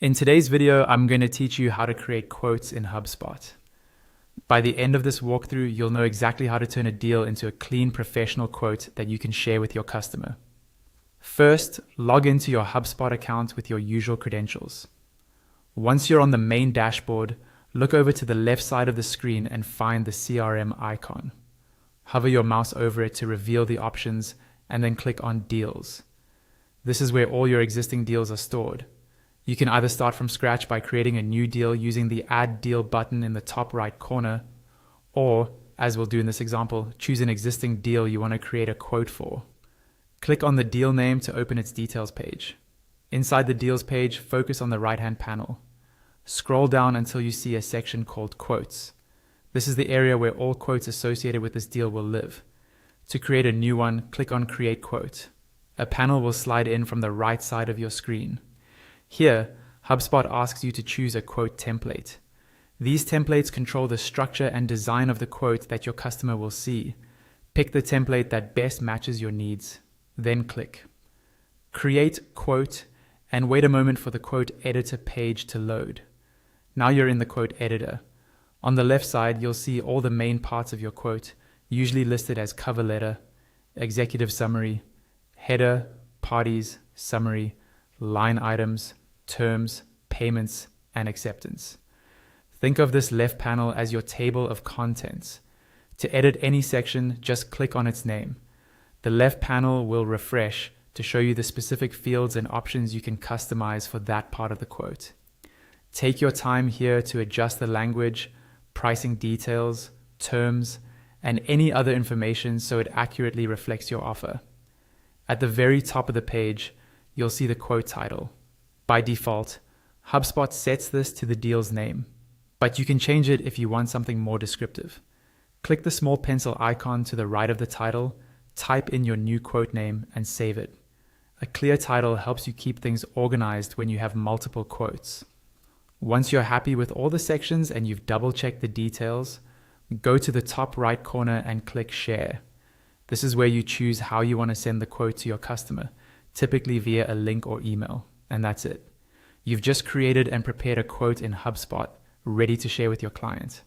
In today's video, I'm going to teach you how to create quotes in HubSpot. By the end of this walkthrough, you'll know exactly how to turn a deal into a clean professional quote that you can share with your customer. First, log into your HubSpot account with your usual credentials. Once you're on the main dashboard, look over to the left side of the screen and find the CRM icon. Hover your mouse over it to reveal the options and then click on Deals. This is where all your existing deals are stored. You can either start from scratch by creating a new deal using the Add Deal button in the top right corner, or, as we'll do in this example, choose an existing deal you want to create a quote for. Click on the deal name to open its details page. Inside the deals page, focus on the right-hand panel. Scroll down until you see a section called Quotes. This is the area where all quotes associated with this deal will live. To create a new one, click on Create Quote. A panel will slide in from the right side of your screen. Here, HubSpot asks you to choose a quote template. These templates control the structure and design of the quote that your customer will see. Pick the template that best matches your needs, then click. Create Quote and wait a moment for the quote editor page to load. Now you're in the quote editor. On the left side, you'll see all the main parts of your quote, usually listed as cover letter, executive summary, header, parties, summary, line items, terms, payments, and acceptance. Think of this left panel as your table of contents. To edit any section, just click on its name. The left panel will refresh to show you the specific fields and options you can customize for that part of the quote. Take your time here to adjust the language, pricing details, terms, and any other information so it accurately reflects your offer. At the very top of the page, you'll see the quote title. By default, HubSpot sets this to the deal's name, but you can change it if you want something more descriptive. Click the small pencil icon to the right of the title, type in your new quote name, and save it. A clear title helps you keep things organized when you have multiple quotes. Once you're happy with all the sections and you've double-checked the details, go to the top right corner and click Share. This is where you choose how you want to send the quote to your customer, typically via a link or email, and that's it. You've just created and prepared a quote in HubSpot, ready to share with your client.